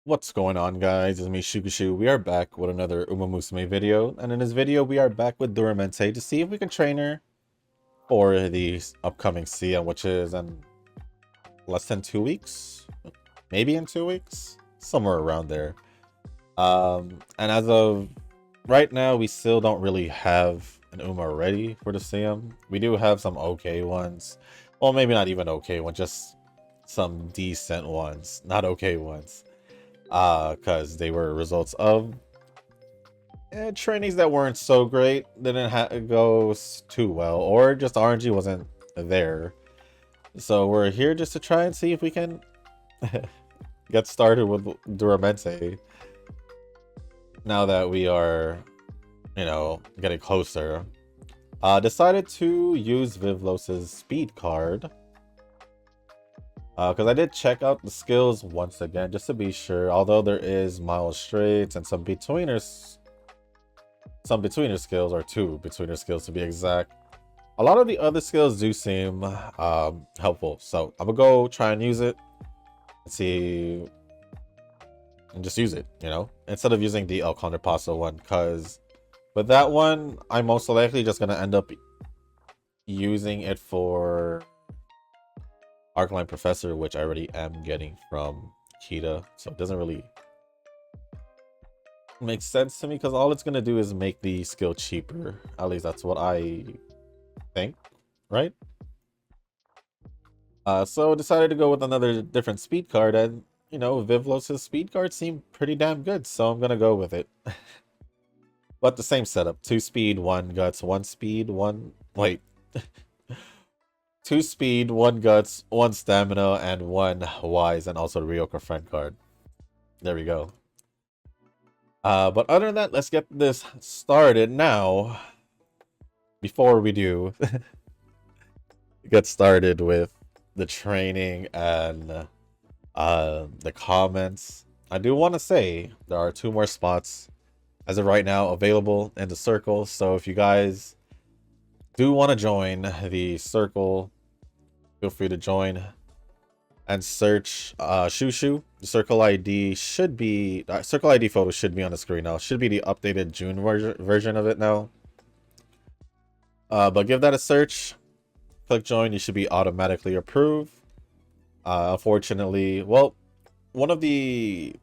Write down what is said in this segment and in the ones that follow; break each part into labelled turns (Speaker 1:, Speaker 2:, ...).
Speaker 1: What's going on, guys? It's me, Shukushu. We are back with another Musume video, and in this video we are back with Duramente to see if we can train her for the upcoming CM, which is in less than 2 weeks, maybe in 2 weeks, somewhere around there. And as of right now, we still don't really have an ready for the CM. We do have some okay ones, well, maybe not even okay ones, just some decent ones, not okay ones. Because they were results of trainings that weren't so great, didn't go too well, or just RNG wasn't there. So we're here just to try and see if we can get started with Duramente now that we are, getting closer. Decided to use Vivlos's speed card. Because I did check out the skills once again, just to be sure. Although there is mild straights and some betweener skills, or 2 betweener skills to be exact. A lot of the other skills do seem helpful. So I'm gonna go try and use it and see, and just use it, instead of using the El Contrapasso one. Because with that one, I'm most likely just gonna end up using it for Arcline Professor, which I already am getting from Kita, so it doesn't really make sense to me, because all it's going to do is make the skill cheaper. At least that's what I think, right? So decided to go with another different speed card, and Vivlos's speed card seemed pretty damn good, so I'm gonna go with it. But the same setup: 2 speed, 1 guts, 1 speed, 1 wait 2 speed, 1 guts, 1 stamina, and 1 wise, and also the Ryoka friend card. There we go. But other than that, let's get this started now. Before we do get started with the training and the comments, I do want to say there are 2 more spots as of right now available in the circle. So if you guys do want to join the circle, feel free to join and search Shushu. The circle ID should be circle ID photo should be on the screen now. It should be the updated June version of it now. But give that a search, click join, you should be automatically approved. Unfortunately, well, one of the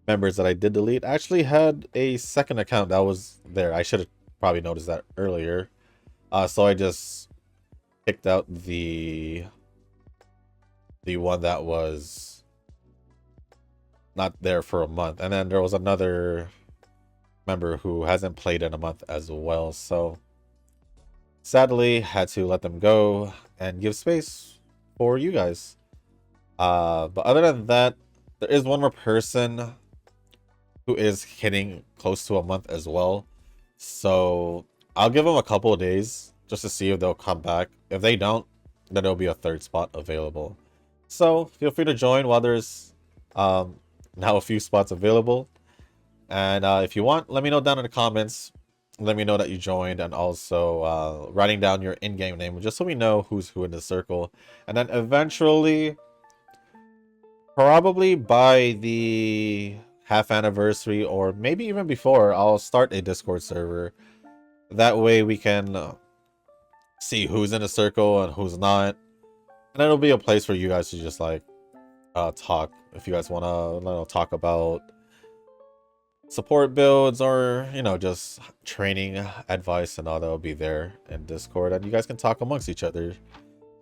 Speaker 1: members that I did delete actually had a second account that was there. I should have probably noticed that earlier. So I just picked out the one that was not there for a month, and then there was another member who hasn't played in a month as well. So sadly, had to let them go and give space for you guys. But other than that, there is one more person who is hitting close to a month as well. So I'll give them a couple of days just to see if they'll come back. If they don't, then there'll be a 3rd spot available. So feel free to join while there's now a few spots available. And if you want, let me know down in the comments. Let me know that you joined, and also writing down your in-game name just so we know who's who in the circle. And then eventually, probably by the half anniversary, or maybe even before, I'll start a Discord server. That way we can see who's in the circle and who's not, and it'll be a place for you guys to just talk. If you guys want to talk about support builds, or just training advice and all, that'll be there in Discord, and you guys can talk amongst each other.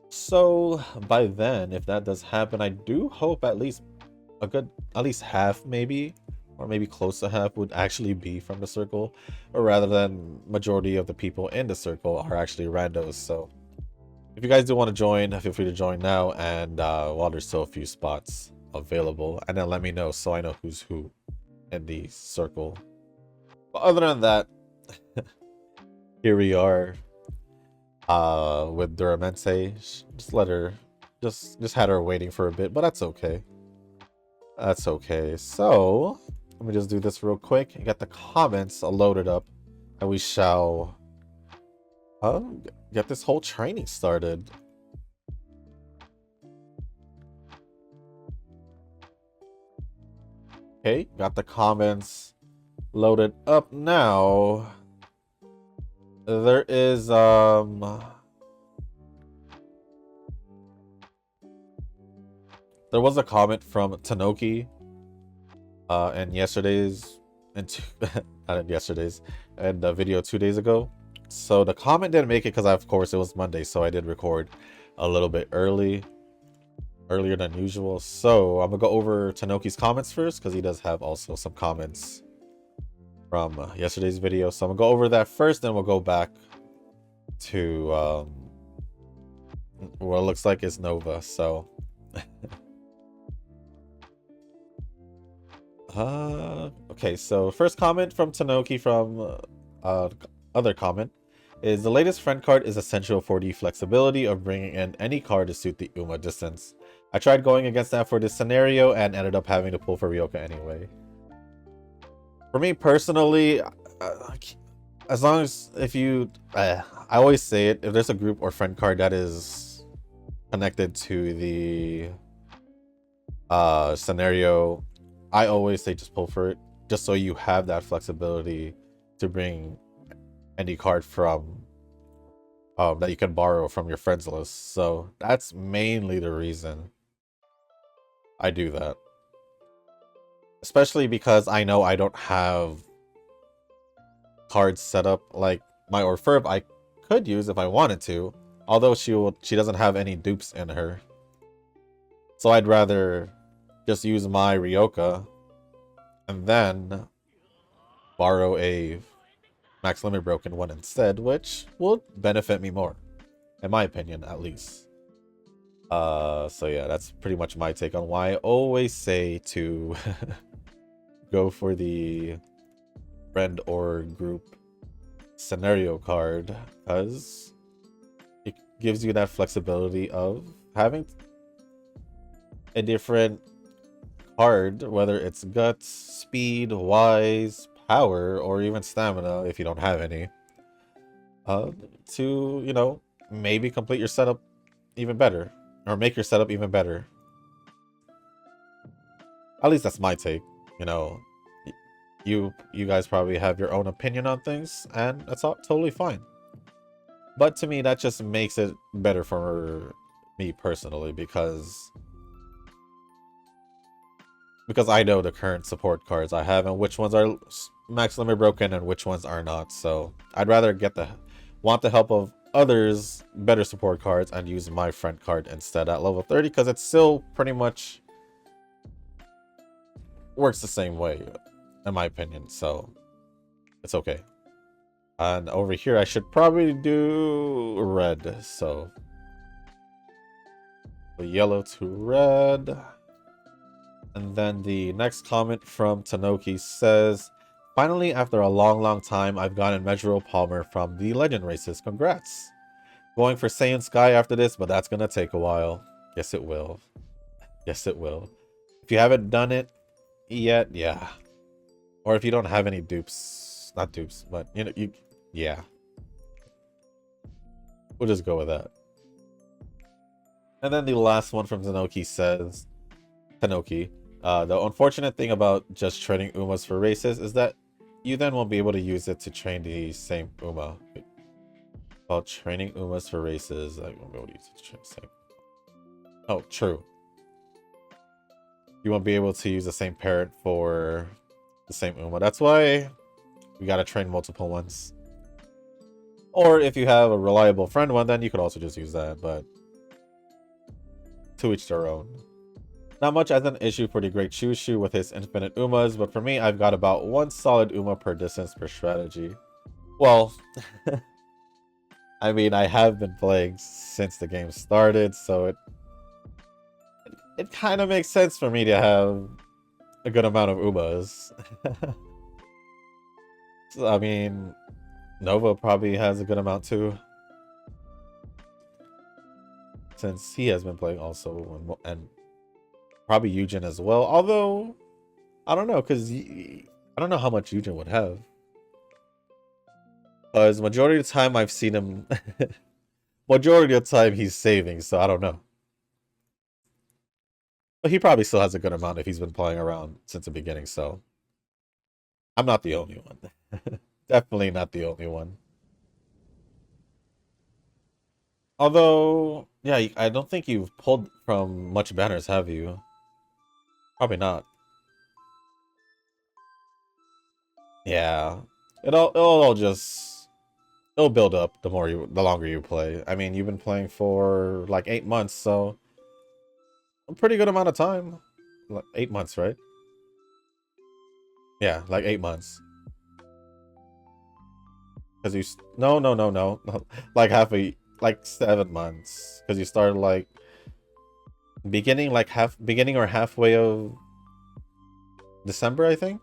Speaker 1: So by then, if that does happen, I do hope at least half, maybe, or maybe close to half, would actually be from the circle, or rather than majority of the people in the circle are actually randos. So if you guys do want to join, feel free to join now, and while there's still a few spots available, and then let me know so I know who's who in the circle. But other than that, here we are with Duramente. Just had her waiting for a bit, but that's okay. So Let me just do this real quick and get the comments loaded up, and we shall get this whole training started. Okay, got the comments loaded up now. There is there was a comment from Tanoki in yesterday's and not in yesterday's and the video 2 days ago. So the comment didn't make it because of course it was Monday, so I did record a little bit earlier than usual. So I'm gonna go over Tanoki's comments first because he does have also some comments from yesterday's video. So I'm gonna go over that first, then we'll go back to what looks like is Nova. So okay, so first comment from Tanoki from other comment is the latest friend card is essential for the flexibility of bringing in any card to suit the Uma distance. I tried going against that for this scenario and ended up having to pull for Ryoka anyway. For me personally, as long as if you I always say it, if there's a group or friend card that is connected to the scenario, I always say just pull for it, just so you have that flexibility to bring any card from that you can borrow from your friends list. So that's mainly the reason I do that. Especially because I know I don't have cards set up like my Orfurb I could use if I wanted to, although she doesn't have any dupes in her. So I'd rather just use my Ryoka and then borrow a max limit broken one instead, which will benefit me more, in my opinion, at least. So yeah, that's pretty much my take on why I always say to go for the friend or group scenario card, because it gives you that flexibility of having a different card, whether it's guts, speed, wise, power, or even stamina if you don't have any, to, you know, maybe complete your setup even better, or make your setup even better. At least that's my take. You know, you guys probably have your own opinion on things, and that's all totally fine. But to me, that just makes it better for me personally, because I know the current support cards I have and which ones are max limit broken and which ones are not. So I'd rather want the help of others better support cards and use my friend card instead at level 30, because it still pretty much works the same way in my opinion, so it's okay. And over here I should probably do red, so yellow to red. And then the next comment from Tanoki says, finally, after a long time, I've gotten Measurable Palmer from the Legend races. Congrats. Going for Saiyan Sky after this, but that's gonna take a while. Yes, it will. Yes, it will. If you haven't done it yet, yeah. Or if you don't have any dupes. Not dupes, but, you know, yeah. We'll just go with that. And then the last one from Tanoki says, the unfortunate thing about just training Umas for races is that you then won't be able to use it to train the same Uma. While training Umas for races, I won't be able to use it to train the same. Oh, true. You won't be able to use the same parent for the same Uma. That's why we gotta train multiple ones. Or if you have a reliable friend one, then you could also just use that, but to each their own. Not much as an issue for the great Shushu with his infinite Umas, but for me, I've got about one solid Uma per distance per strategy. Well, I mean, I have been playing since the game started, so it kind of makes sense for me to have a good amount of Umas. So, I mean, Nova probably has a good amount too, since he has been playing also, and probably Eugen as well. Although I don't know, because I don't know how much Yujin would have. Because majority of the time I've seen him, majority of the time he's saving, so I don't know. But he probably still has a good amount if he's been playing around since the beginning, so I'm not the only one. Definitely not the only one. Although, yeah, I don't think you've pulled from much banners, have you? Probably not. Yeah. It'll build up the longer you play. I mean, you've been playing for like 8 months, so a pretty good amount of time. Like 8 months, right? Yeah, like 8 months. Because no, like like 7 months. Because you started like beginning or halfway of December, I think.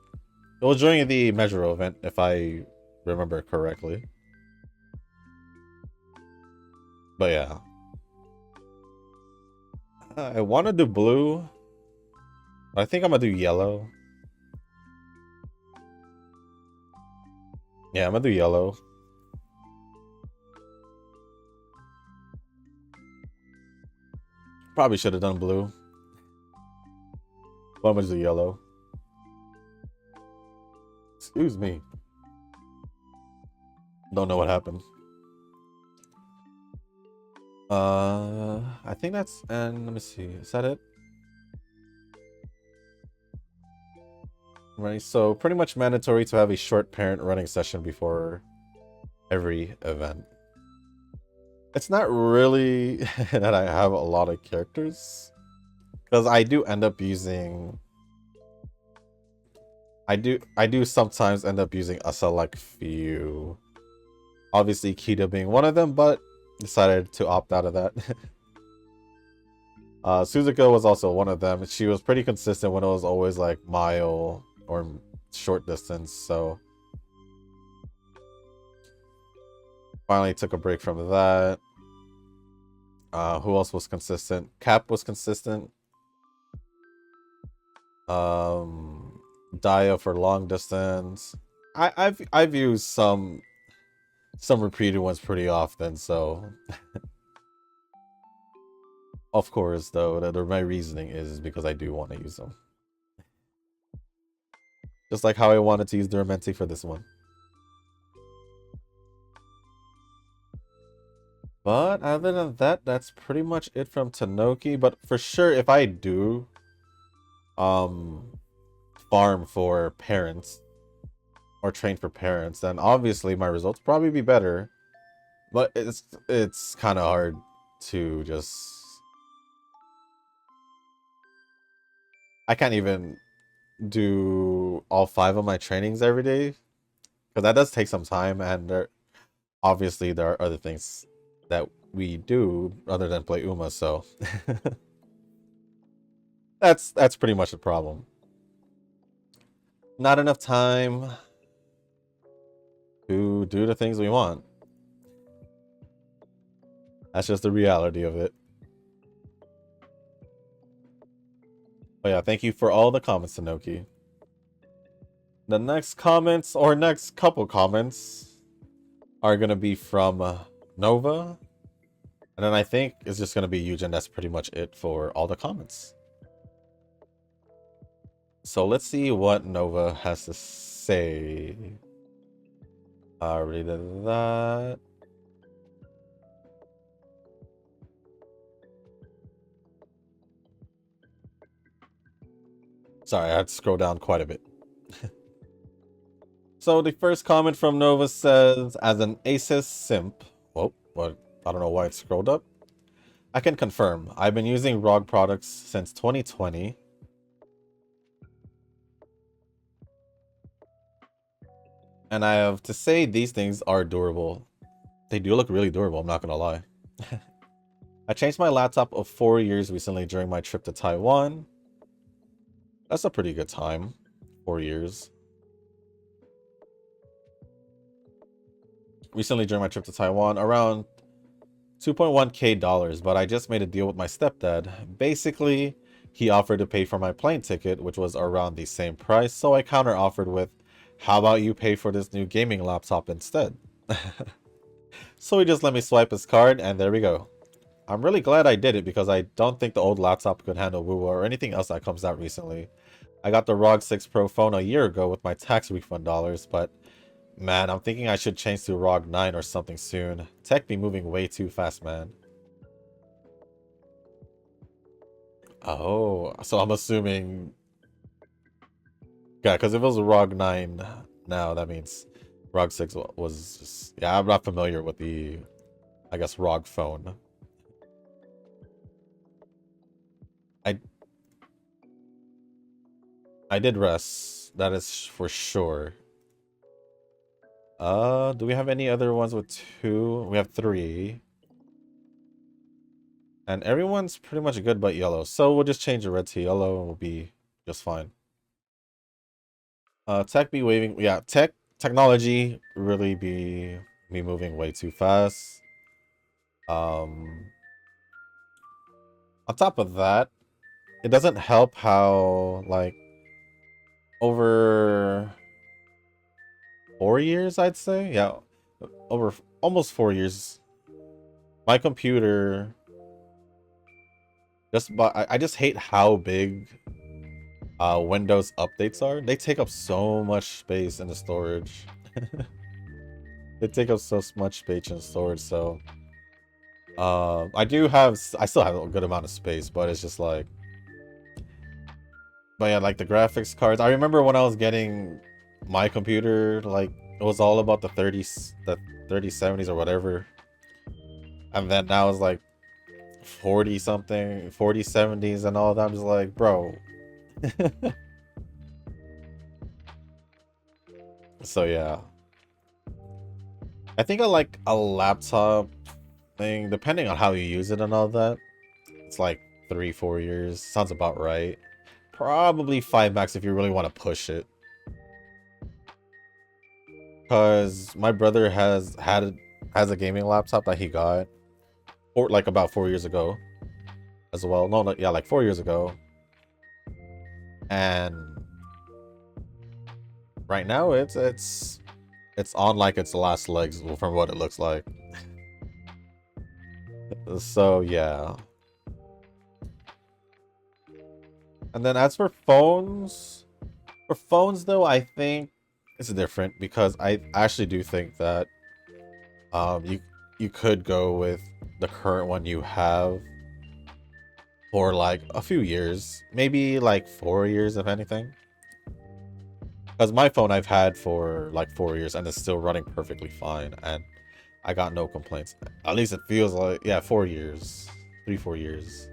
Speaker 1: It was during the Measure event, if I remember correctly. But yeah. I want to do blue. But I think I'm going to do yellow. Yeah, I'm going to do yellow. Probably should have done blue. But I'm going to do yellow. Excuse me. Don't know what happened. I think that's, and let me see. Is that it? Right, so pretty much mandatory to have a short parent running session before every event. It's not really that I have a lot of characters, because I do end up using I do sometimes end up using a select few. Obviously Kita being one of them, but decided to opt out of that. Suzuka was also one of them. She was pretty consistent when it was always like mile or short distance, so finally took a break from that. Who else was consistent? Cap was consistent. Dia for long distance. I've used some repeated ones pretty often, so of course though my reasoning is because I do want to use them. Just like how I wanted to use Duramente for this one. But other than that, that's pretty much it from Tanoki. But for sure, if I do farm for parents or train for parents, then obviously my results probably be better. But it's kind of hard to just... I can't even do all 5 of my trainings every day, because that does take some time, and obviously there are other things that we do other than play Uma, so that's pretty much the problem. Not enough time to do the things we want. That's just the reality of it. But yeah, thank you for all the comments, Sanoki. The next comments, or next couple comments, are going to be from Nova. And then I think it's just going to be Eugen. That's pretty much it for all the comments. So let's see what Nova has to say. I already did that. Sorry, I had to scroll down quite a bit. So the first comment from Nova says, as an Asus simp, whoa, what? I don't know why it scrolled up. I can confirm, I've been using ROG products since 2020. And I have to say these things are durable. They do look really durable, I'm not gonna lie. I changed my laptop of 4 years recently during my trip to Taiwan. That's a pretty good time. 4 years. Recently during my trip to Taiwan, around $2.1K, but I just made a deal with my stepdad. Basically, He offered to pay for my plane ticket, which was around the same price, so I counter offered with, how about you pay for this new gaming laptop instead? So he just let me swipe his card, and there we go. I'm really glad I did it because I don't think the old laptop could handle WUA or anything else that comes out recently. I got the ROG 6 Pro phone a year ago with my tax refund dollars, but man, I'm thinking I should change to ROG 9 or something soon. Tech be moving way too fast, man. Oh, so I'm assuming... Yeah, because if it was a ROG 9 now, that means ROG 6 was just... Yeah, I'm not familiar with the, I guess, ROG phone. I did rest. That is for sure. Do we have any other ones with 2? We have 3. And everyone's pretty much good but yellow. So we'll just change the red to yellow and we'll be just fine. Tech be waving. Yeah, technology really be moving way too fast. On top of that, it doesn't help how, like, over 4 years, I'd say. Yeah, over almost 4 years. My computer I just hate how big Windows updates are. They take up so much space in the storage. They take up so much space in storage, so I still have a good amount of space, but it's just like, but yeah, like the graphics cards. I remember when I was getting my computer, like it was all about the 3070s or whatever. And then now it's like 40 something, 4070s and all that. I'm just like, bro. So yeah. I think I like a laptop thing, depending on how you use it and all that. It's like 3-4 years. Sounds about right. Probably 5 max if you really want to push it. Because my brother has a gaming laptop that he got or like about 4 years ago as well. No, yeah, like 4 years ago. And right now it's on like its last legs from what it looks like. So yeah. And then as for phones though, I think it's different because I actually do think that you could go with the current one you have for like a few years, maybe like 4 years if anything. Because my phone I've had for like 4 years and it's still running perfectly fine and I got no complaints. At least it feels like, yeah, 4 years, 3-4 years.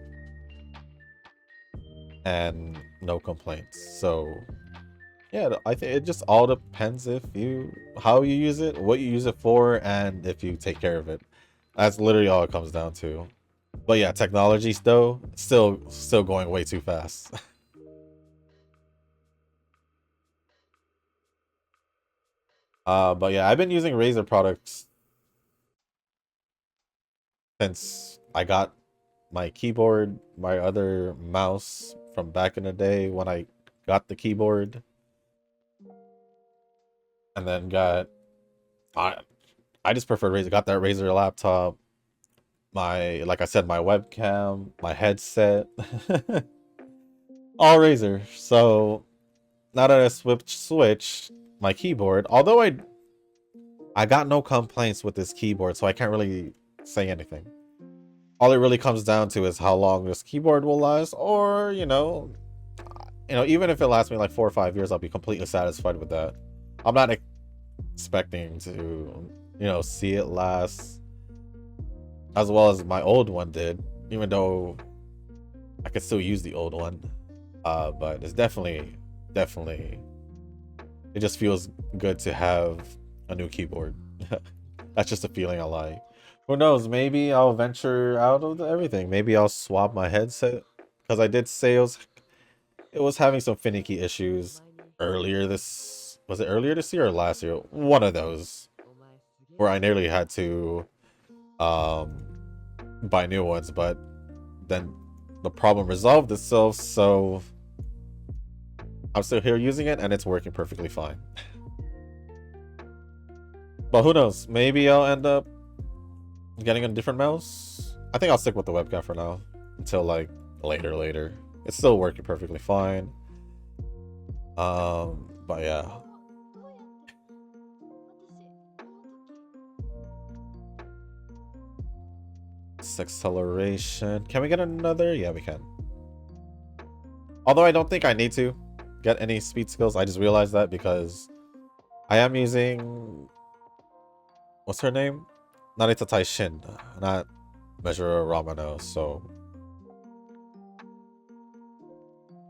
Speaker 1: And no complaints. So yeah, I think it just all depends how you use it, what you use it for, and if you take care of it. That's literally all it comes down to. But yeah, technology though, still going way too fast. But yeah, I've been using Razer products since I got my keyboard, my other mouse from back in the day when I got the keyboard. And then I just prefer Razer. Got that Razer laptop, like I said, my webcam, my headset. All Razer. So now that I switched my keyboard, although I got no complaints with this keyboard, so I can't really say anything. All it really comes down to is how long this keyboard will last, or even if it lasts me like 4 or 5 years, I'll be completely satisfied with that. I'm not expecting to, see it last as well as my old one did, even though I could still use the old one. But it's definitely, it just feels good to have a new keyboard. That's just a feeling I like. Who knows? Maybe I'll venture out of everything. Maybe I'll swap my headset because I did say it was having some finicky issues earlier was it earlier this year or last year? One of those where I nearly had to buy new ones, but then the problem resolved itself, so I'm still here using it and it's working perfectly fine. But who knows? Maybe I'll end up getting a different mouse. I think I'll stick with the webcam for now until like later. It's still working perfectly fine. But yeah. Acceleration. Can we get another? Yeah, we can. Although I don't think I need to get any speed skills. I just realized that because I am using, what's her name? Narita Taishin, not Measure Ramano, so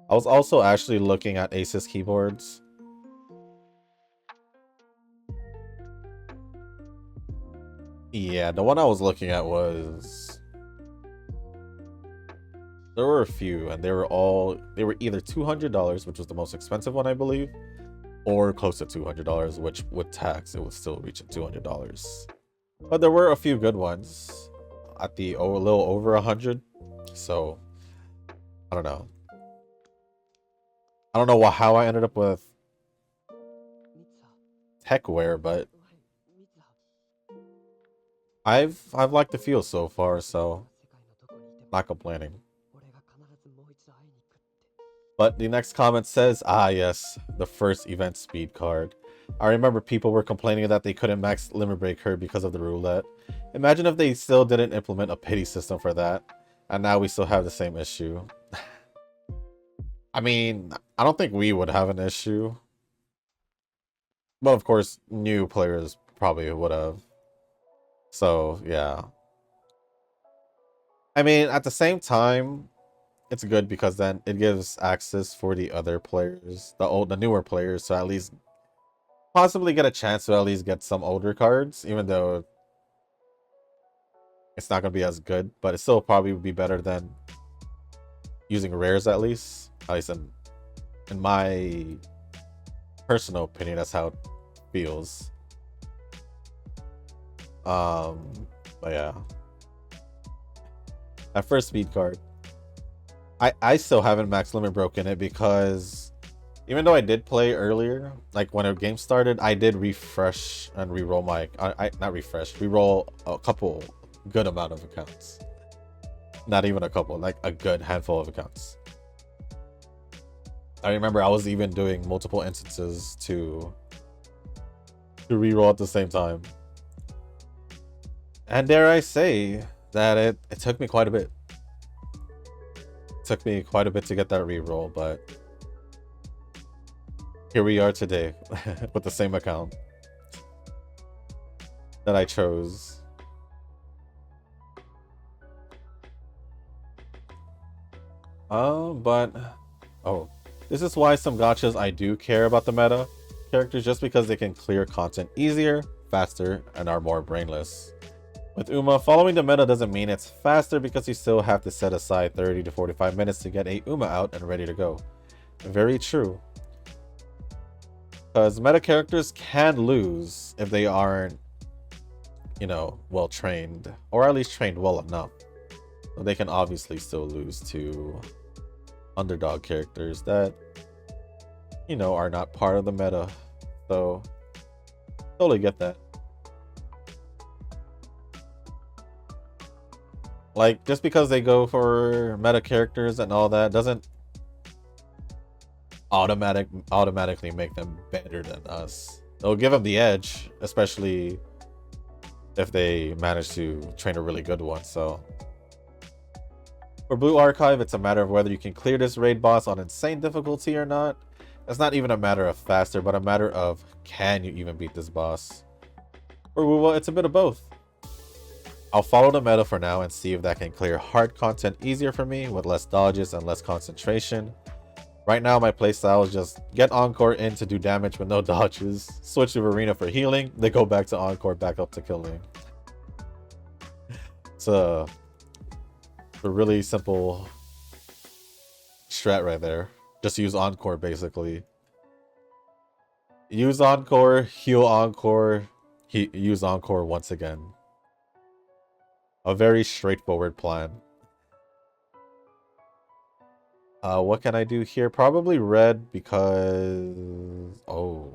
Speaker 1: I was also actually looking at Asus keyboards. Yeah, the one I was looking at was, there were a few and they were either $200, which was the most expensive one I believe, or close to $200, which with tax it would still reach $200. But there were a few good ones at a little over 100. So I don't know. I don't know how I ended up with techwear, but I've liked the feel so far, so not complaining. But the next comment says, ah yes, the first event speed card. I remember people were complaining that they couldn't max limit break her because of the roulette. Imagine if they still didn't implement a pity system for that, and now we still have the same issue. I mean, I don't think we would have an issue. But of course, new players probably would have. So, yeah. I mean, at the same time, it's good because then it gives access for the other players, the newer players, to at least possibly get a chance to at least get some older cards, even though it's not going to be as good, but it still probably would be better than using rares at least in my personal opinion. That's how it feels. But yeah, that first speed card, I still haven't max limit broken it because even though I did play earlier, like when a game started, I did refresh and reroll my reroll a couple good amount of accounts. Not even a couple, like a good handful of accounts. I remember I was even doing multiple instances to reroll at the same time. And dare I say that it took me quite a bit. It took me quite a bit to get that reroll, but here we are today with the same account that I chose. This is why some gachas I do care about the meta characters, just because they can clear content easier, faster, and are more brainless. With Uma, following the meta doesn't mean it's faster because you still have to set aside 30 to 45 minutes to get a Uma out and ready to go. Very true. Because meta characters can lose if they aren't, well trained, or at least trained well enough. So they can obviously still lose to underdog characters that, are not part of the meta. So, totally get that. Like, just because they go for meta characters and all that doesn't automatically make them better than us. It'll give them the edge, especially if they manage to train a really good one. So for Blue Archive, it's a matter of whether you can clear this raid boss on insane difficulty or not. It's not even a matter of faster, but a matter of can you even beat this boss. For Wuwa, it's a bit of both. I'll follow the meta for now and see if that can clear hard content easier for me with less dodges and less concentration. Right now, my playstyle is just get Encore in to do damage with no dodges, switch to Arena for healing, then go back to Encore back up to killing. It's a really simple strat right there. Just use Encore basically. Use Encore, heal Encore, use Encore once again. A very straightforward plan. What can I do here? Probably red because... Oh.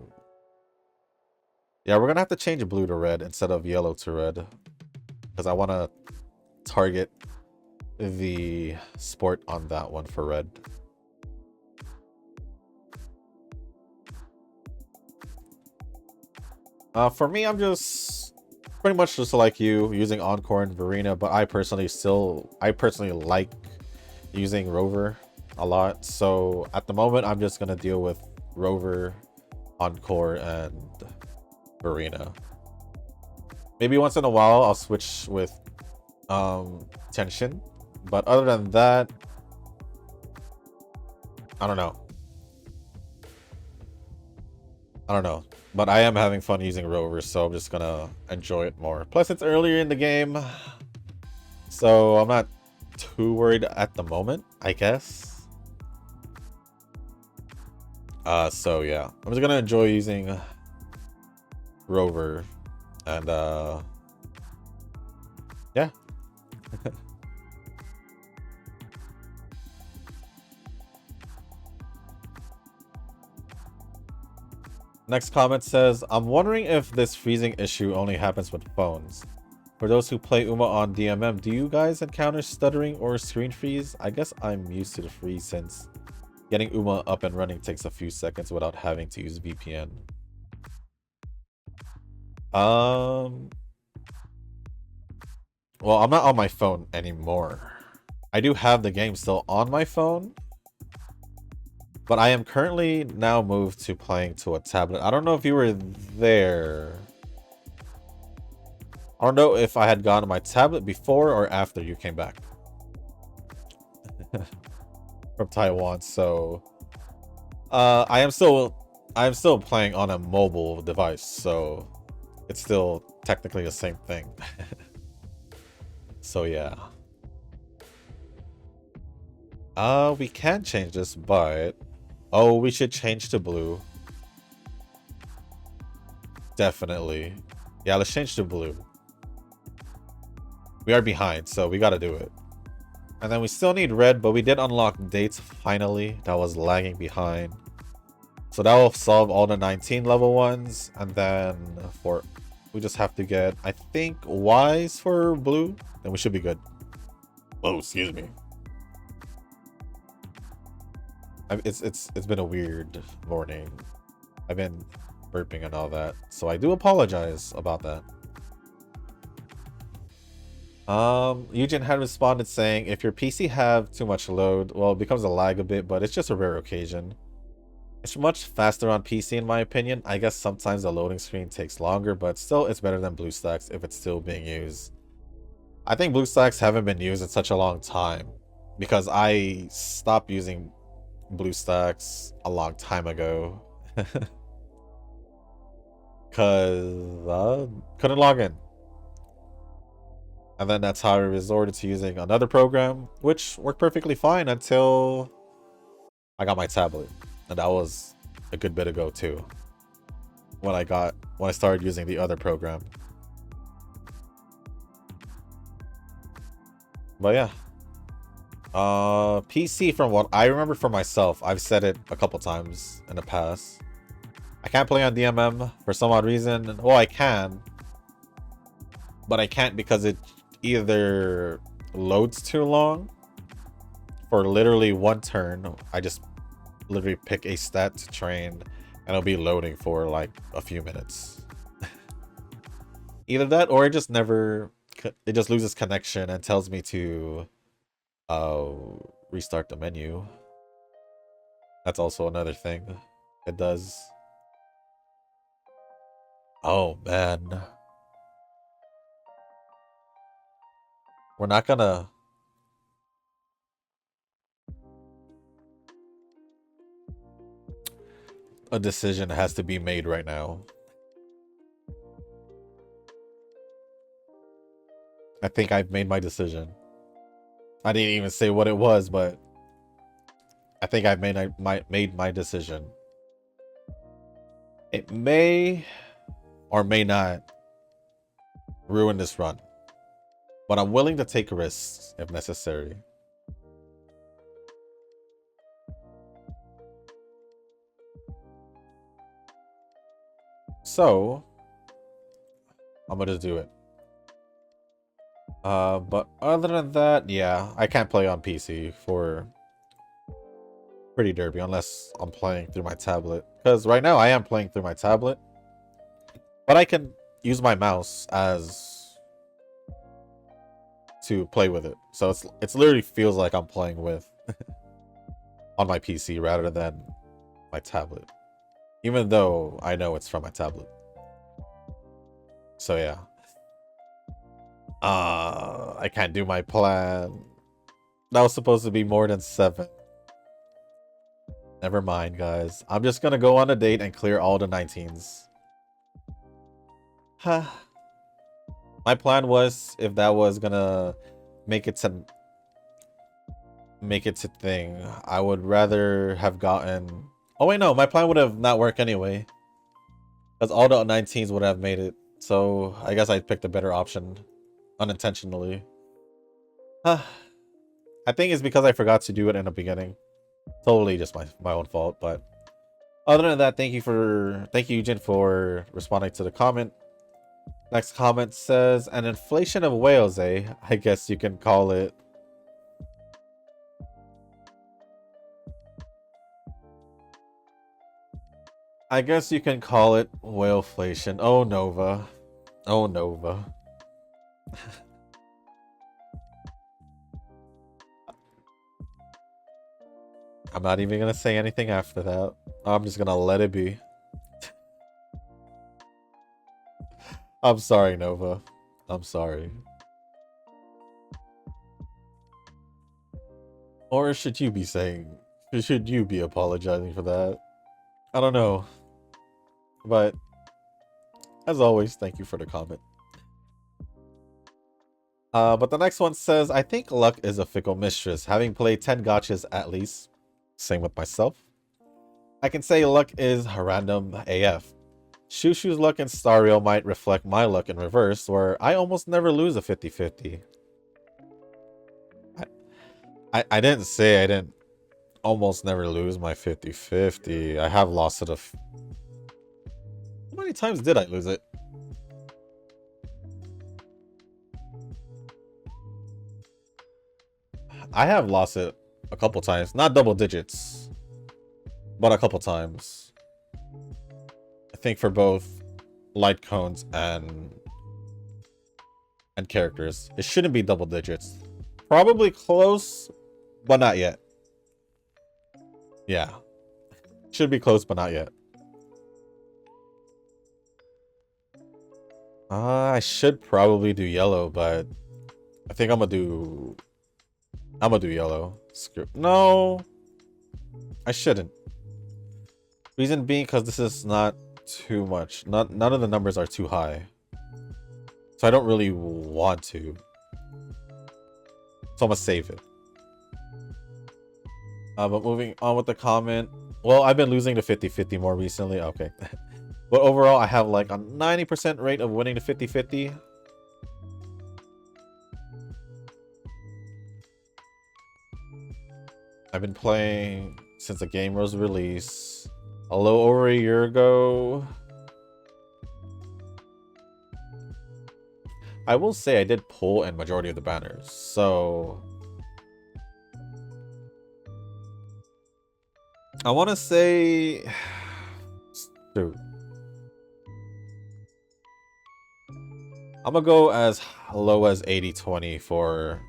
Speaker 1: Yeah, we're gonna have to change blue to red instead of yellow to red. Because I want to target the sport on that one for red. For me, I'm just pretty much just like you, using Encore and Verena, but I personally like using Rover a lot. So at the moment, I'm just gonna deal with Rover, Encore, and Verena. Maybe once in a while, I'll switch with Tension, but other than that, I don't know. But I am having fun using Rover, so I'm just gonna enjoy it more. Plus, it's earlier in the game, so I'm not too worried at the moment, I guess. So yeah, I'm just gonna enjoy using Rover, and yeah. Next comment says, I'm wondering if this freezing issue only happens with phones. For those who play Uma on DMM, do you guys encounter stuttering or screen freeze? I guess I'm used to the freeze since getting Uma up and running takes a few seconds without having to use VPN. Well, I'm not on my phone anymore. I do have the game still on my phone, but I am currently now moved to playing to a tablet. I don't know if you were there. I don't know if I had gone to my tablet before or after you came back from Taiwan. So I am still playing on a mobile device, so it's still technically the same thing. So yeah. We can change this, but oh, we should change to blue. Definitely. Yeah, let's change to blue. We are behind, so we gotta do it. And then we still need red, but we did unlock dates finally. That was lagging behind. So that will solve all the 19 level ones. And then we just have to get, I think, Ys for blue. Then we should be good. Oh, excuse me. It's been a weird morning. I've been burping and all that. So I do apologize about that. Eugen had responded saying, if your PC have too much load, well, it becomes a lag a bit, but it's just a rare occasion. It's much faster on PC in my opinion. I guess sometimes the loading screen takes longer, but still it's better than BlueStacks if it's still being used. I think BlueStacks haven't been used in such a long time because I stopped using BlueStacks a long time ago. Cause couldn't log in. And then that's how I resorted to using another program, which worked perfectly fine until I got my tablet. And that was a good bit ago too. When I started using the other program. But yeah. PC, from what I remember for myself, I've said it a couple times in the past. I can't play on DMM for some odd reason. Well, I can. But I can't because it either loads too long for literally one turn. I just literally pick a stat to train and it'll be loading for like a few minutes. Either that or it just loses connection and tells me to restart the menu. That's also another thing it does. Oh man, we're not gonna a decision has to be made right now. I think I've made my decision. I didn't even say what it was, but I think I've made my decision. It may or may not ruin this run, but I'm willing to take risks if necessary. So I'm gonna just do it. But other than that, yeah, I can't play on PC for Pretty Derby unless I'm playing through my tablet. Because right now I am playing through my tablet, but I can use my mouse as to play with it. So it's literally feels like I'm playing with on my PC rather than my tablet, even though I know it's from my tablet. So yeah. I can't do my plan. That was supposed to be more than 7. Never mind, guys. I'm just gonna go on a date and clear all the 19s. My plan was, if that was gonna make it to thing, I would rather have gotten... Oh wait, no, my plan would have not worked anyway, because all the 19s would have made it. So I guess I picked a better option unintentionally. I think it's because I forgot to do it in the beginning. Totally just my own fault. But other than that, thank you Eugene for responding to the comment. Next comment says, an inflation of whales, eh? I guess you can call it. I guess you can call it whaleflation. Oh, Nova. Oh, Nova. I'm not even gonna say anything after that. I'm just gonna let it be. I'm sorry, Nova. I'm sorry. Or should you be saying... Should you be apologizing for that? I don't know. But as always, thank you for the comment. But the next one says, I think luck is a fickle mistress, having played 10 gotchas at least. Same with myself. I can say luck is random AF. Shushu's luck in Stario might reflect my luck in reverse, where I almost never lose a 50-50. I didn't say I didn't almost never lose my 50-50. I have lost it How many times did I lose it? I have lost it a couple times. Not double digits, but a couple times. I think for both light cones and characters. It shouldn't be double digits. Probably close, but not yet. Yeah. Should be close, but not yet. I should probably do yellow, but I think I'm gonna do yellow. No, I shouldn't. Reason being because this is not too much. None of the numbers are too high, so I don't really want to. So I'm gonna save it. But moving on with the comment. Well, I've been losing the 50-50 more recently. Okay. But overall, I have like a 90% rate of winning the 50-50. I've been playing since the game was released a little over a year ago. I will say I did pull in majority of the banners, so I want to say, dude, I'm gonna go as low as 80-20 for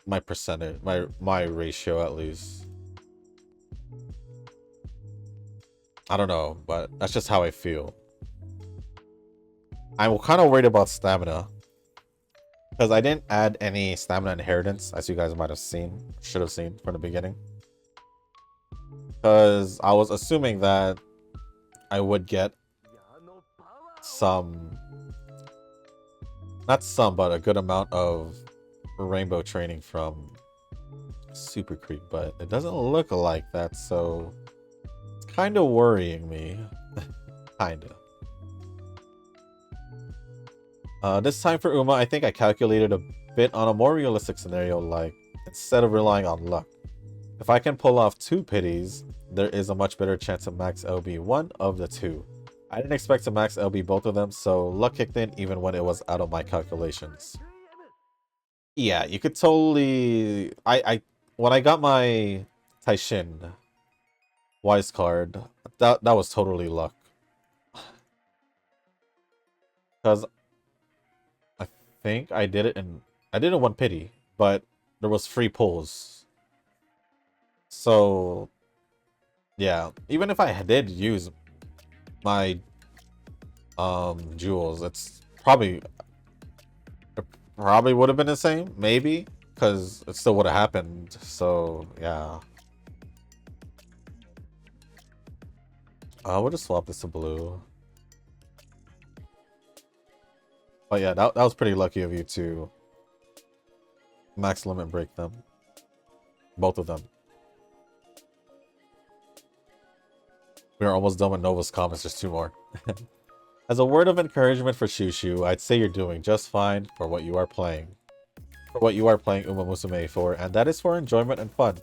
Speaker 1: my percentage, my ratio at least. I don't know, but that's just how I feel. I'm kind of worried about stamina because I didn't add any stamina inheritance, as you guys might have seen, should have seen from the beginning. Because I was assuming that I would get some, not some, but a good amount of rainbow training from Super Creek, but it doesn't look like that, so it's kind of worrying me. Kinda. This time for Uma, I think I calculated a bit on a more realistic scenario, like instead of relying on luck. If I can pull off 2 pities, there is a much better chance of max LB one of the two. I didn't expect to max LB both of them, so luck kicked in even when it was out of my calculations. Yeah, you could totally... when I got my Taishin Wise card, that was totally luck. Because I think I did it in one pity, but there was free pulls. So yeah, even if I did use my jewels, it probably would have been the same, maybe, because it still would have happened. So yeah. We'll just swap this to blue. But yeah, that was pretty lucky of you to max limit break them. Both of them. We are almost done with Nova's comments, just 2 more. As a word of encouragement for Shushu, I'd say you're doing just fine for what you are playing. For what you are playing Uma Musume for, and that is for enjoyment and fun.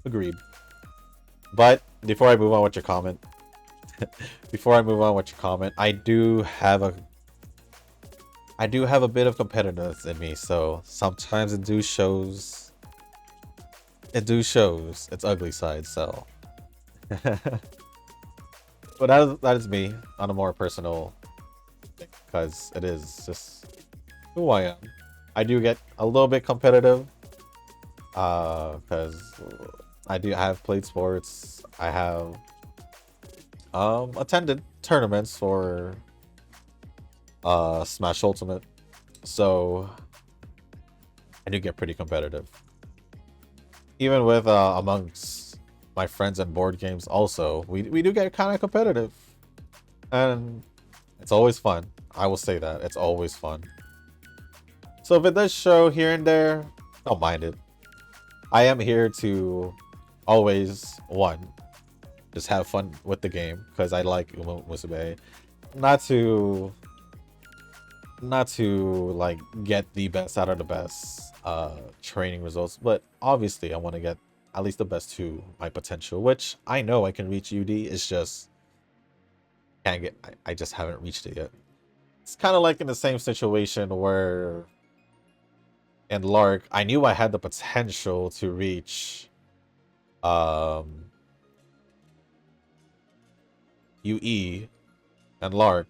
Speaker 1: Agreed. But before I move on with your comment, I do have a bit of competitiveness in me, so sometimes it do shows its ugly side, so but that is me on a more personal thing, because it is just who I am. I do get a little bit competitive, because I have played sports. I have attended tournaments for Smash Ultimate, so I do get pretty competitive. Even with amongst my friends and board games also, we do get kind of competitive. And it's always fun. I will say that. It's always fun. So if it does show here and there, don't mind it. I am here to always, one, just have fun with the game, because I like Uma Musume. Not to like get the best out of the best training results, but obviously I want to get at least the best to my potential, which I know I can reach UD. It's just I just haven't reached it yet. It's kind of like in the same situation where in Lark I knew I had the potential to reach UE and Lark,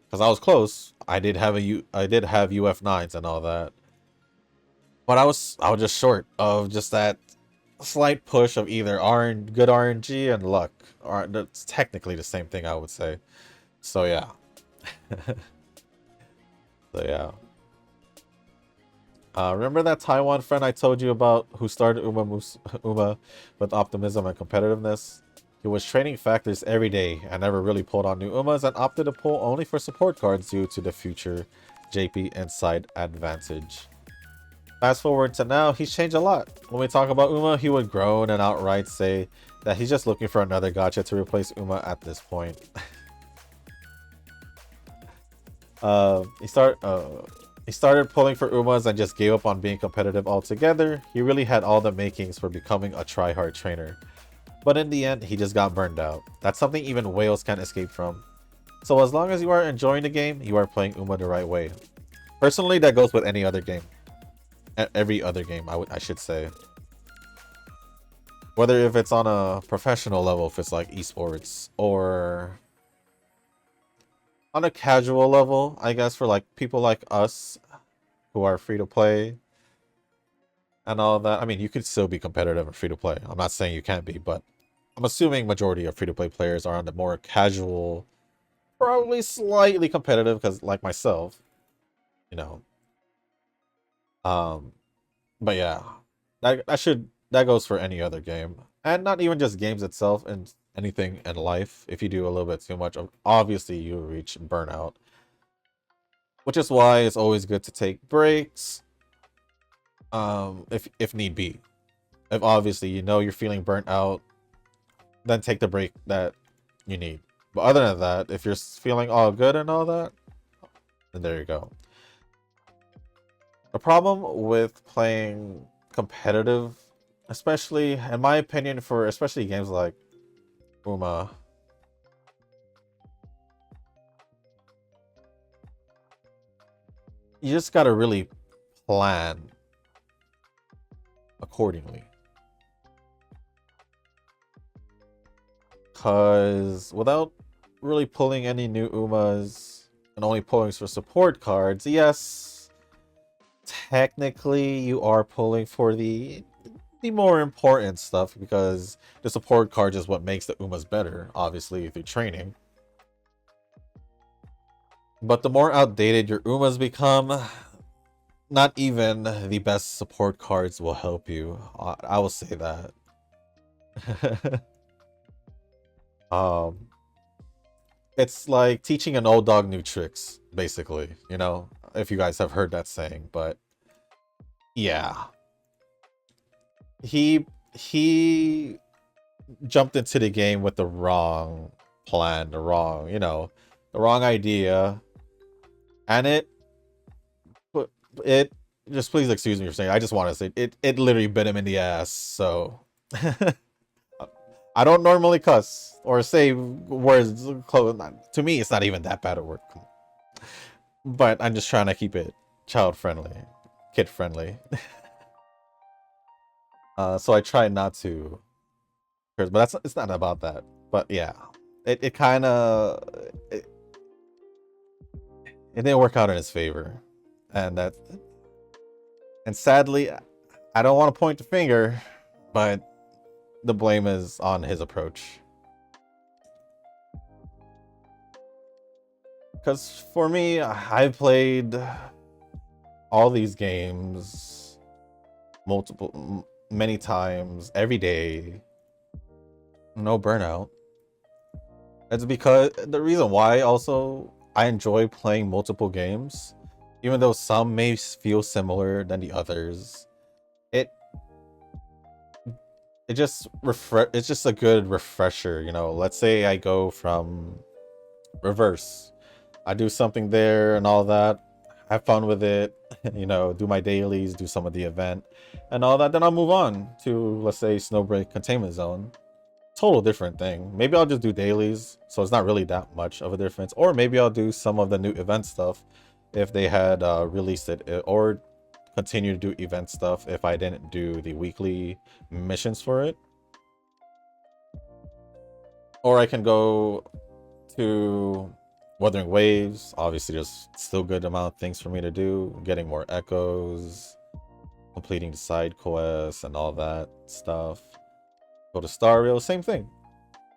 Speaker 1: because I was close. I did have UF 9s and all that, but I was just short of just that slight push of either good RNG and luck. Or that's technically the same thing, I would say. So yeah. So yeah. Remember that Taiwan friend I told you about who started Uma with optimism and competitiveness? He was training factors every day and never really pulled on new Umas, and opted to pull only for support cards due to the future JP and side advantage. Fast forward to now, he's changed a lot. When we talk about Uma, he would groan and outright say that he's just looking for another gacha to replace Uma at this point. He started pulling for Umas and just gave up on being competitive altogether. He really had all the makings for becoming a try-hard trainer. But in the end, he just got burned out. That's something even whales can't escape from. So as long as you are enjoying the game, you are playing Uma the right way. Personally, that goes with any other game. Every other game, I should say. Whether if it's on a professional level, if it's like esports, or on a casual level, I guess, for like people like us who are free to play and all that. I mean, you could still be competitive and free to play. I'm not saying you can't be, but I'm assuming majority of free to play players are on the more casual, probably slightly competitive, because like myself, you know. But yeah, that goes for any other game, and not even just games itself, and anything in life. If you do a little bit too much, obviously you reach burnout, which is why it's always good to take breaks. If need be, if obviously you know you're feeling burnt out, then take the break that you need. But other than that, if you're feeling all good and all that, then there you go. The problem with playing competitive Especially, in my opinion, for especially games like Uma. You just gotta really plan accordingly. Because without really pulling any new Umas and only pulling for support cards, yes, technically you are pulling for the more important stuff because the support card is what makes the Umas better, obviously, through training. But the more outdated your Umas become, not even the best support cards will help you. I will say that. um, it's like teaching an old dog new tricks, basically. You know, if you guys have heard that saying, but yeah, he jumped into the game with the wrong plan, the wrong idea, and it just please excuse me for saying. I just want to say it literally bit him in the ass. So I don't normally cuss or say words close. To me, it's not even that bad at work. But I'm just trying to keep it child friendly, kid friendly. So I try not to curse, but it's not about that. But yeah, it kind of it didn't work out in his favor, and sadly, I don't want to point the finger, but the blame is on his approach. Because for me, I've played all these games many times, every day. No burnout. It's because the reason why also I enjoy playing multiple games, even though some may feel similar than the others. It's just a good refresher, you know. Let's say I go from reverse. I do something there and all that. Have fun with it, you know, do my dailies, do some of the event and all that. Then I'll move on to, let's say, Snowbreak Containment Zone. Total different thing. Maybe I'll just do dailies, so it's not really that much of a difference. Or maybe I'll do some of the new event stuff if they had released it, or continue to do event stuff if I didn't do the weekly missions for it. Or I can go to Wuthering Waves. Obviously, there's still good amount of things for me to do. Getting more echoes, completing the side quests and all that stuff. Go to Star Rail, same thing.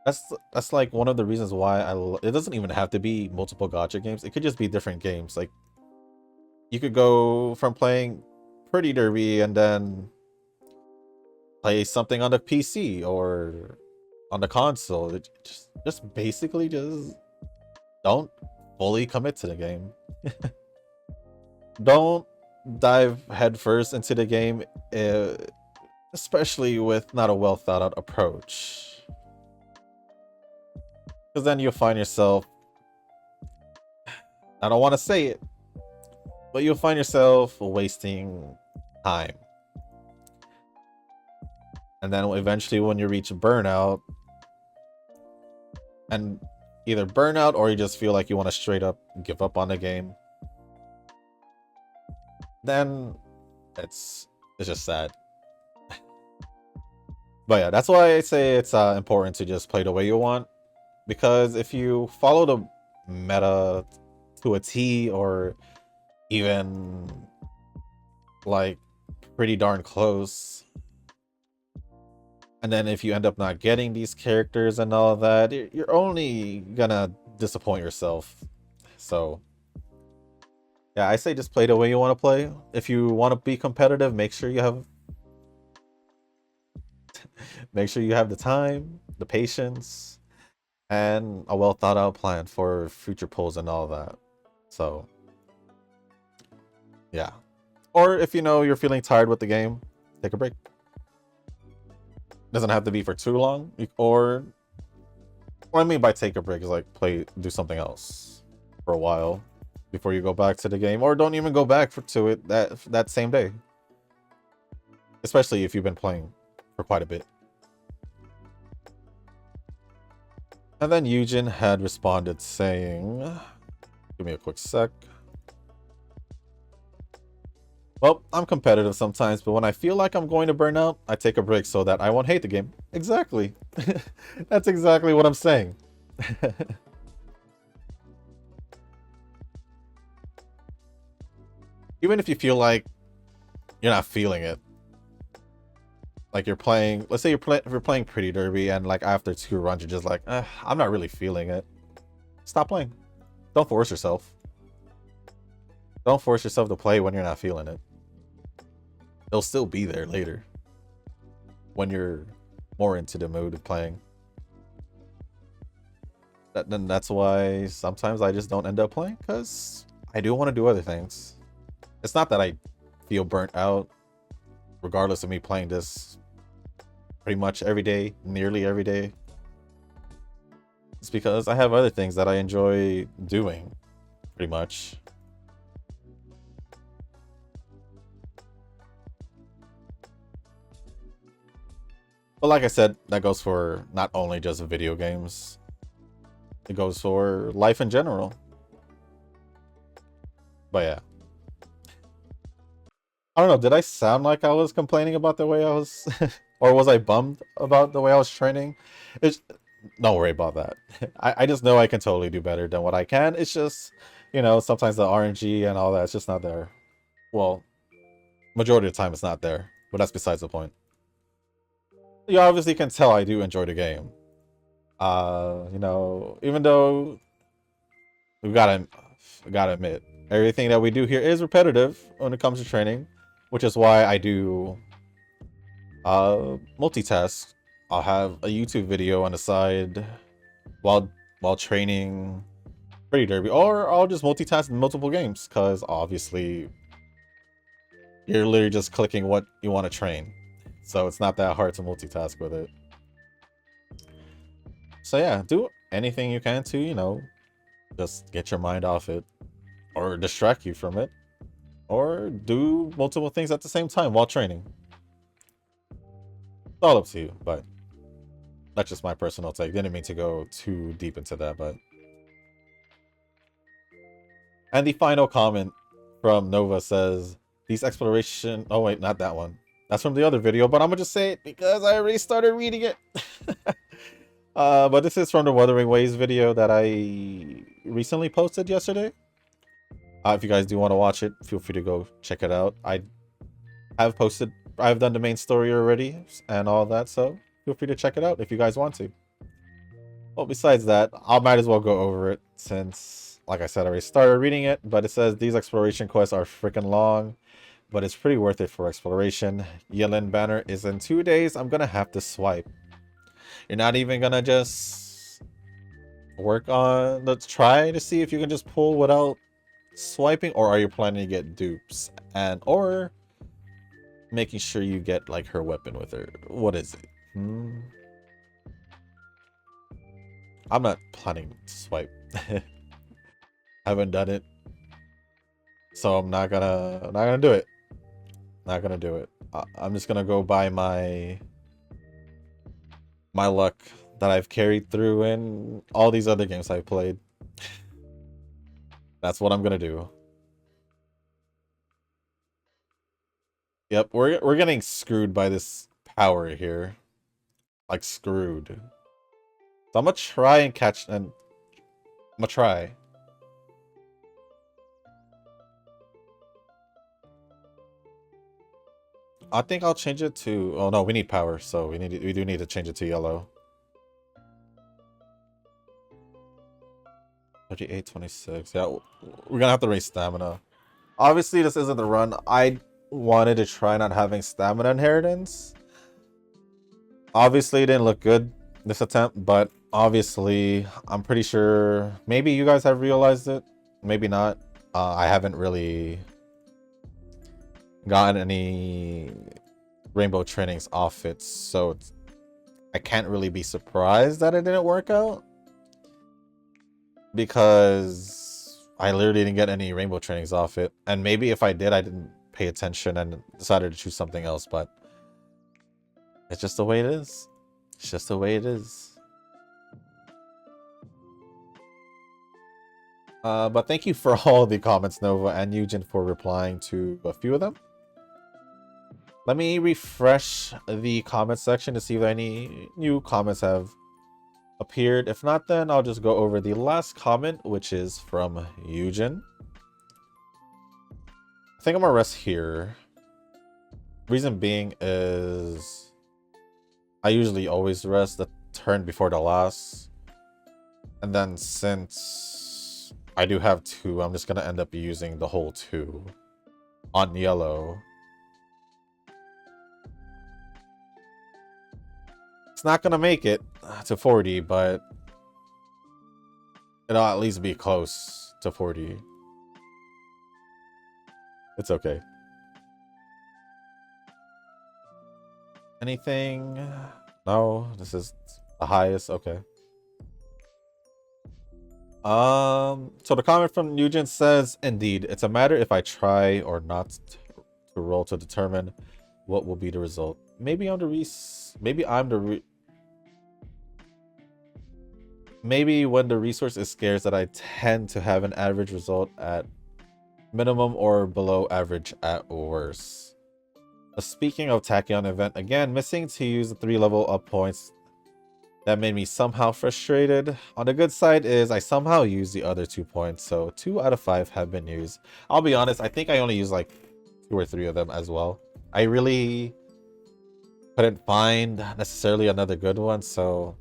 Speaker 1: That's like one of the reasons why it doesn't even have to be multiple gacha games. It could just be different games. Like you could go from playing Pretty Derby and then play something on the PC or on the console. It just basically just don't fully commit to the game. Don't dive headfirst into the game, especially with not a well thought out approach. Because then you'll find yourself, I don't want to say it, but you'll find yourself wasting time. And then eventually when you reach burnout, and either burnout or you just feel like you want to straight up give up on the game, then it's just sad. But yeah, that's why I say it's important to just play the way you want. Because if you follow the meta to a T, or even like pretty darn close, and then if you end up not getting these characters and all that, you're only gonna disappoint yourself. So yeah, I say just play the way you want to play. If you want to be competitive, make sure you have the time, the patience, and a well thought out plan for future pulls and all that. So yeah. Or if you know you're feeling tired with the game, take a break. Doesn't have to be for too long. Or what I mean by take a break is like do something else for a while before you go back to the game, or don't even go back to it that same day. Especially if you've been playing for quite a bit. And then Eugen had responded saying, give me a quick sec. Well, I'm competitive sometimes, but when I feel like I'm going to burn out, I take a break so that I won't hate the game. Exactly. That's exactly what I'm saying. Even if you feel like you're not feeling it, like you're playing, let's say if you're playing Pretty Derby and like after 2 runs you're just like, I'm not really feeling it. Stop playing. Don't force yourself. Don't force yourself to play when you're not feeling it. It'll still be there later when you're more into the mood of playing. That's why sometimes I just don't end up playing, because I do want to do other things. It's not that I feel burnt out regardless of me playing this pretty much every day, nearly every day. It's because I have other things that I enjoy doing, pretty much. But like I said, that goes for not only just video games. It goes for life in general. But yeah. I don't know, did I sound like I was complaining about the way I was... or was I bummed about the way I was training? Don't worry about that. I just know I can totally do better than what I can. It's just, you know, sometimes the RNG and all that, it's just not there. Well, majority of the time it's not there. But that's besides the point. You obviously can tell I do enjoy the game. You know, even though we gotta admit, everything that we do here is repetitive when it comes to training, which is why I do multitask. I'll have a YouTube video on the side while training Pretty Derby, or I'll just multitask in multiple games, because obviously you're literally just clicking what you want to train, so it's not that hard to multitask with it. So yeah, do anything you can to, you know, just get your mind off it, or distract you from it, or do multiple things at the same time while training. It's all up to you, but that's just my personal take. Didn't mean to go too deep into that, but... And the final comment from Nova says, these exploration... Oh wait, not that one. That's from the other video, but I'm gonna just say it because I already started reading it. But this is from the Wuthering Waves video that I recently posted yesterday. If you guys do want to watch it, feel free to go check it out. I've done the main story already and all that, so feel free to check it out if you guys want to. Well, besides that, I might as well go over it since, like I said, I already started reading it, but it says these exploration quests are freaking long, but it's pretty worth it for exploration. Yelin banner is in 2 days. I'm gonna have to swipe. You're not even gonna just work on, let's try to see if you can just pull without swiping, or are you planning to get dupes or making sure you get like her weapon with her? What is it? I'm not planning to swipe. Haven't done it, so I'm not gonna do it. Not gonna do it. I'm just gonna go by my luck that I've carried through in all these other games I've played. That's what I'm gonna do. Yep, we're getting screwed by this power here. Like, screwed. So I'm gonna try and catch, and I'm gonna try. I think I'll change it to, oh no, we need power, so we do need to change it to yellow. 38-26. Yeah, we're gonna have to raise stamina. Obviously, this isn't the run. I wanted to try not having stamina inheritance. Obviously, it didn't look good this attempt, but obviously, I'm pretty sure maybe you guys have realized it. Maybe not. I haven't really gotten any rainbow trainings off it, so I can't really be surprised that it didn't work out, because I literally didn't get any rainbow trainings off it. And maybe if I did, I didn't pay attention and decided to choose something else, but It's just the way it is. It's just the way it is. But thank you for all the comments, Nova and Eugen, for replying to a few of them. Let me refresh the comment section to see if any new comments have appeared. If not, then I'll just go over the last comment, which is from Eugen. I think I'm gonna rest here. Reason being is I usually always rest the turn before the last. And then since I do have 2, I'm just gonna end up using the whole 2 on yellow. It's not gonna make it to 40, but it'll at least be close to 40. It's okay. Anything? No, this is the highest. Okay. So the comment from Nugent says, indeed, it's a matter if I try or not to roll to determine what will be the result. Maybe I'm the maybe when the resource is scarce that I tend to have an average result at minimum or below average at worst. Speaking of Tachyon event, again, missing to use the 3 level up points. That made me somehow frustrated. On the good side is I somehow used the other 2 points, so 2 out of 5 have been used. I'll be honest, I think I only used like 2 or 3 of them as well. I really couldn't find necessarily another good one, so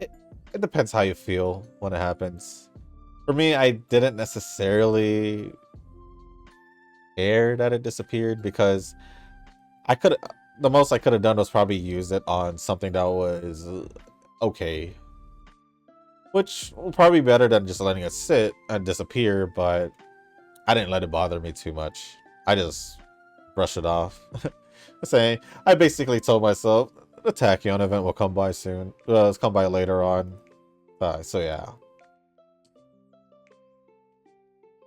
Speaker 1: it depends how you feel when it happens. For me, I didn't necessarily care that it disappeared because the most I could have done was probably use it on something that was okay, which will probably be better than just letting it sit and disappear, but I didn't let it bother me too much. I just brushed it off. Saying, I basically told myself the Tachyon event will come by soon. It's come by later on. So yeah.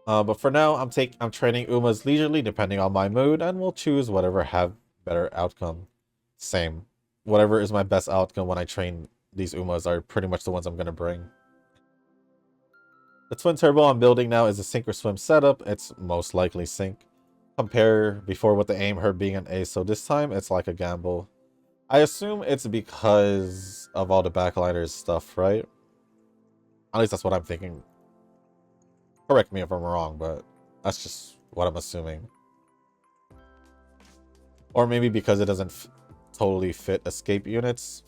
Speaker 1: But for now, I'm training Umas leisurely depending on my mood, and will choose whatever have better outcome. Same. Whatever is my best outcome when I train these Umas are pretty much the ones I'm gonna bring. The twin turbo I'm building now is a sink or swim setup. It's most likely sink. Compare before with the aim her being an ace, so this time it's like a gamble. I assume it's because of all the backliners stuff, right? At least that's what I'm thinking. Correct me if I'm wrong, but that's just what I'm assuming. Or maybe because it doesn't totally fit escape units.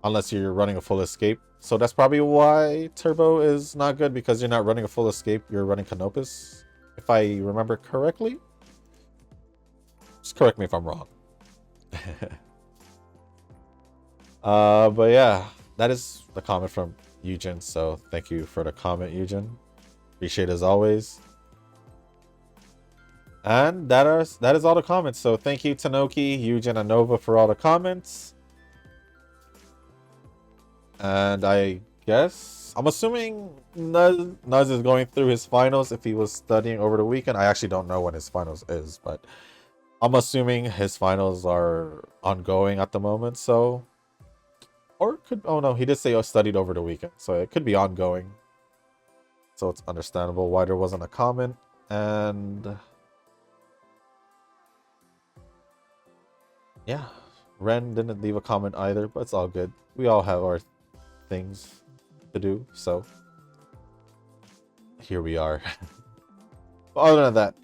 Speaker 1: Unless you're running a full escape. So that's probably why turbo is not good, because you're not running a full escape, you're running Canopus. If I remember correctly. Just correct me if I'm wrong. But yeah, that is the comment from Eugen. So thank you for the comment, Eugen. Appreciate it as always. And that is all the comments. So thank you, Tanoki, Eugen, and Nova for all the comments. And I guess I'm assuming Nuz is going through his finals if he was studying over the weekend. I actually don't know when his finals is, but I'm assuming his finals are ongoing at the moment. So, or could, oh no, he did say I studied over the weekend, so it could be ongoing. So it's understandable why there wasn't a comment. And yeah, Ren didn't leave a comment either, but it's all good. We all have our things to do, so here we are. But other than that,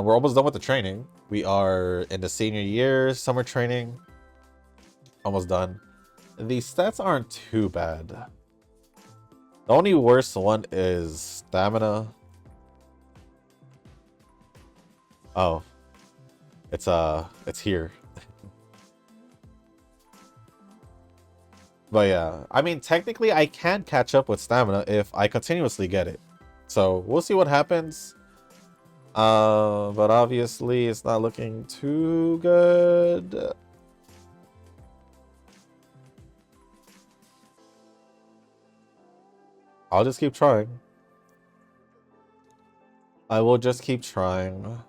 Speaker 1: we're almost done with the training. We are in the senior year, summer training. Almost done. The stats aren't too bad. The only worst one is stamina. Oh, it's here. But yeah, I mean, technically I can catch up with stamina if I continuously get it. So we'll see what happens. But obviously it's not looking too good. I'll just keep trying. I will just keep trying.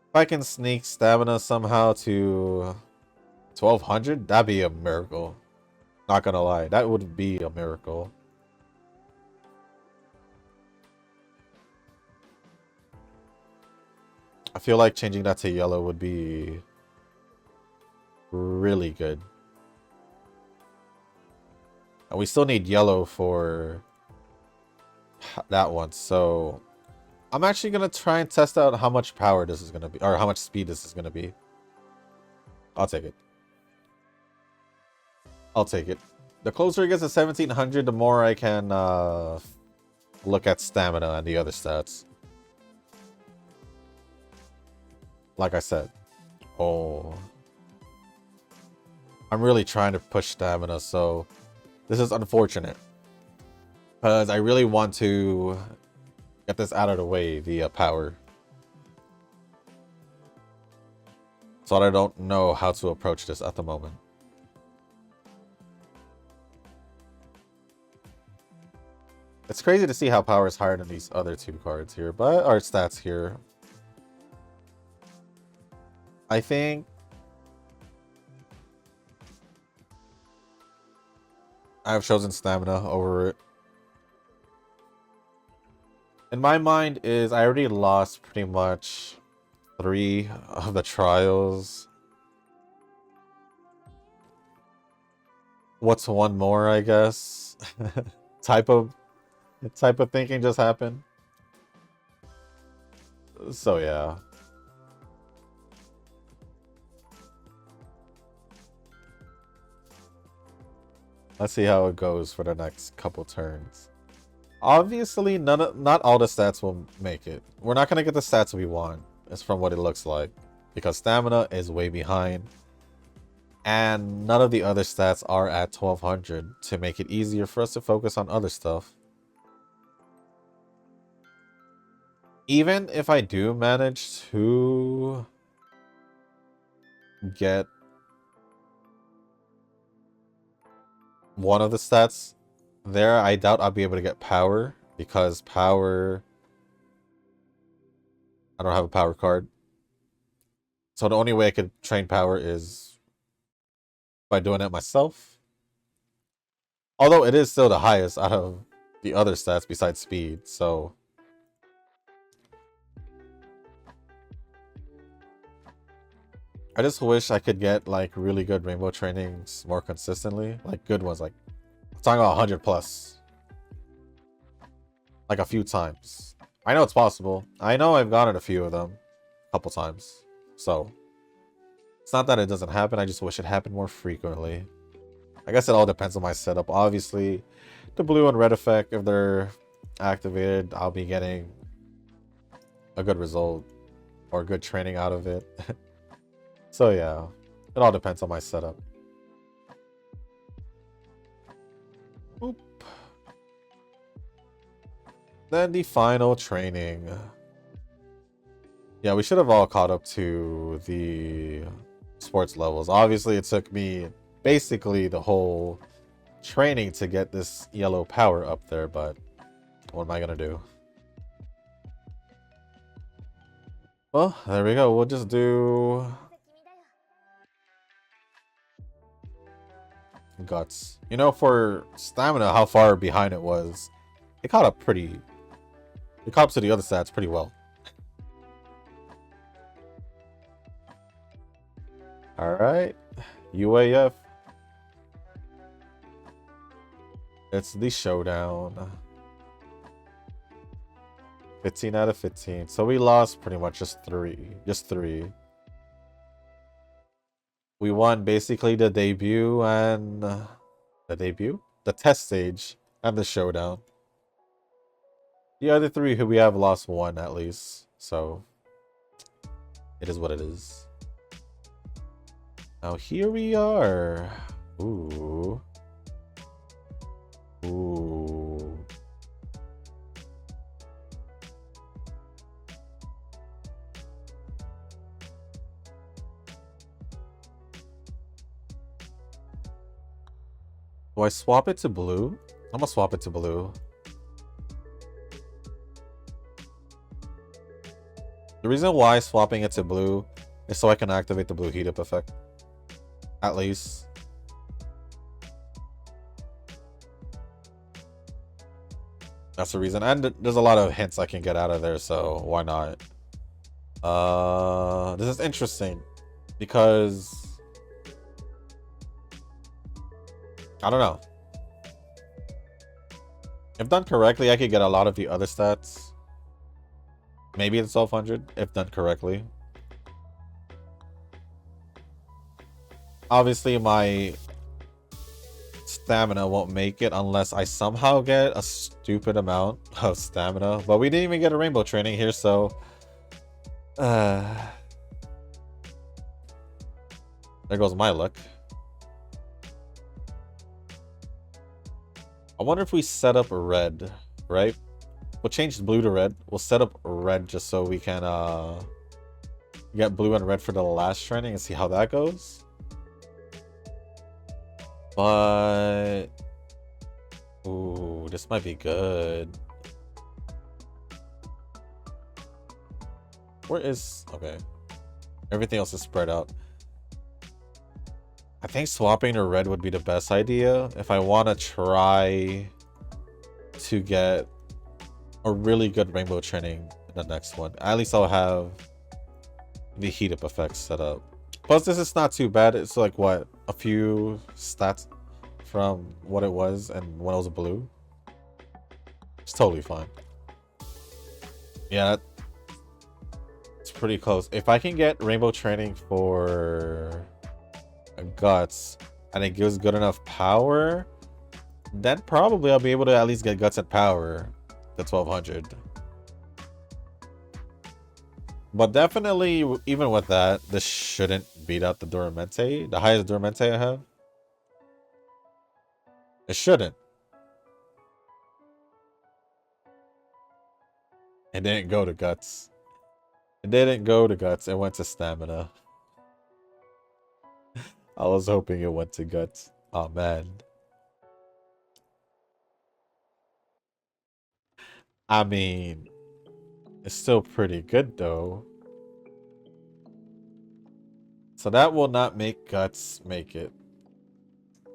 Speaker 1: If I can sneak stamina somehow to 1200, that'd be a miracle. Not gonna lie, that would be a miracle. I feel like changing that to yellow would be really good. And we still need yellow for that one, so I'm actually gonna try and test out how much power this is gonna be, or how much speed this is gonna be. I'll take it. I'll take it. The closer it gets to 1700, the more I can look at stamina and the other stats. Like I said. Oh. I'm really trying to push stamina, so this is unfortunate. Because I really want to get this out of the way via power. So I don't know how to approach this at the moment. It's crazy to see how power is higher than these other two cards here, but our stats here. I think I've chosen stamina over it. In my mind is I already lost pretty much 3 of the trials. What's one more, I guess? type of thinking just happened. So yeah. Let's see how it goes for the next couple turns. Obviously, not all the stats will make it. We're not going to get the stats we want. It's from what it looks like. Because stamina is way behind. And none of the other stats are at 1200 to make it easier for us to focus on other stuff. Even if I do manage to get one of the stats there, I doubt I'll be able to get power, because power, I don't have a power card. So the only way I could train power is by doing it myself. Although it is still the highest out of the other stats besides speed, so I just wish I could get like really good rainbow trainings more consistently. Like good ones, like I'm talking about 100 plus. Like a few times. I know it's possible. I know I've gotten a few of them. A couple times. So it's not that it doesn't happen, I just wish it happened more frequently. I guess it all depends on my setup. Obviously, the blue and red effect, if they're activated, I'll be getting a good result or good training out of it. So yeah, it all depends on my setup. Oop. Then the final training. Yeah, we should have all caught up to the sports levels. Obviously, it took me basically the whole training to get this yellow power up there, but what am I gonna do? Well, there we go. We'll just do guts. You know, for stamina, how far behind it was, it caught up pretty. It caught up to the other stats pretty well. All right, UAF. It's the showdown. 15 out of 15. So we lost pretty much just 3. Just 3. We won basically the debut and the test stage, and the showdown. The other 3 who we have lost 1 at least. So it is what it is. Now here we are. Ooh. Ooh. Do I swap it to blue? I'm gonna swap it to blue. The reason why swapping it to blue is so I can activate the blue heat up effect. At least. That's the reason. And there's a lot of hints I can get out of there, so why not? This is interesting because I don't know. If done correctly, I could get a lot of the other stats. Maybe it's 1200 if done correctly. Obviously, my stamina won't make it unless I somehow get a stupid amount of stamina. But we didn't even get a rainbow training here, so there goes my luck. I wonder if we set up red, right? We'll change blue to red. We'll set up red just so we can get blue and red for the last training and see how that goes. But ooh, this might be good. Where is okay? Everything else is spread out. I think swapping to red would be the best idea if I want to try to get a really good rainbow training in the next one. At least I'll have the heat up effects set up. Plus, this is not too bad. It's like what, a few stats from what it was and when it was blue. It's totally fine. Yeah, it's pretty close. If I can get rainbow training for guts and it gives good enough power, then probably I'll be able to at least get guts and power to 1200. But definitely, even with that, this shouldn't beat out the Duramente, the highest Duramente I have. It shouldn't. It didn't go to guts. It didn't go to guts. It went to stamina. I was hoping it went to guts. Oh man. I mean, it's still pretty good though. So that will not make guts make it.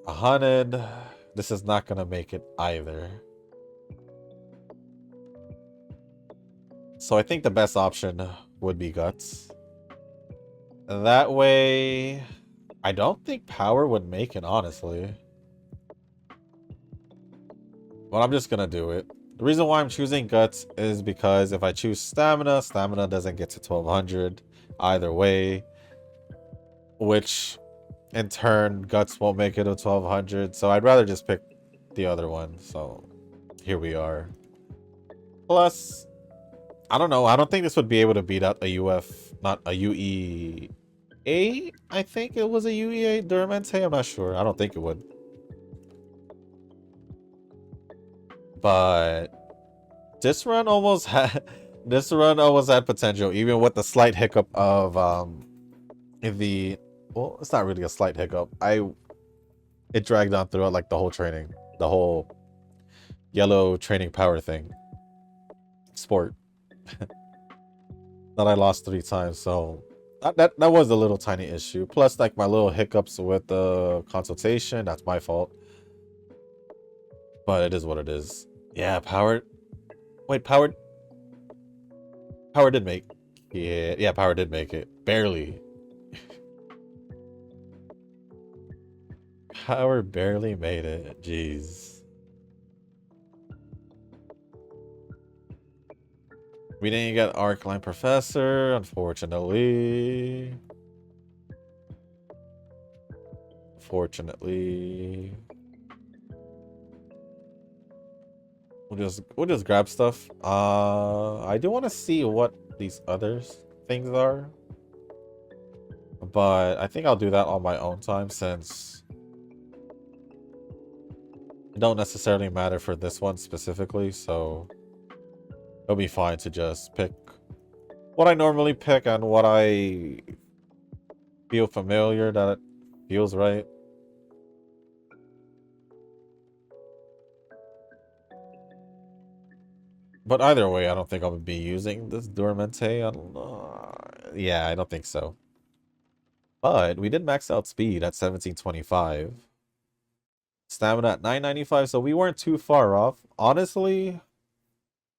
Speaker 1: 100. This is not gonna make it either. So I think the best option would be guts. That way, I don't think power would make it, honestly. But I'm just gonna do it. The reason why I'm choosing guts is because if I choose stamina, stamina doesn't get to 1200 either way. Which, in turn, guts won't make it to 1200. So I'd rather just pick the other one. So here we are. Plus, I don't know. I don't think this would be able to beat out a UF, not a UEA. I think it was a UEA Duramente. I'm not sure. I don't think it would. But this run almost had potential, even with the slight hiccup of the well, it's not really a slight hiccup. It dragged on throughout like the whole training, the whole yellow training power thing. Sport. That I lost 3 times, so that was a little tiny issue. Plus, like my little hiccups with the consultation, that's my fault. But it is what it is. Yeah, power. Wait, power did make. Yeah, power did make it. Barely. Power barely made it. Jeez. We didn't get Arcline Professor, unfortunately. Fortunately. We'll just grab stuff. I do want to see what these other things are. But I think I'll do that on my own time since it don't necessarily matter for this one specifically, so it'll be fine to just pick what I normally pick and what I feel familiar, that it feels right. But either way, I don't think I'm gonna be using this Duramente. I don't know. Yeah, I don't think so. But we did max out speed at 1725. Stamina at 995, so we weren't too far off. Honestly,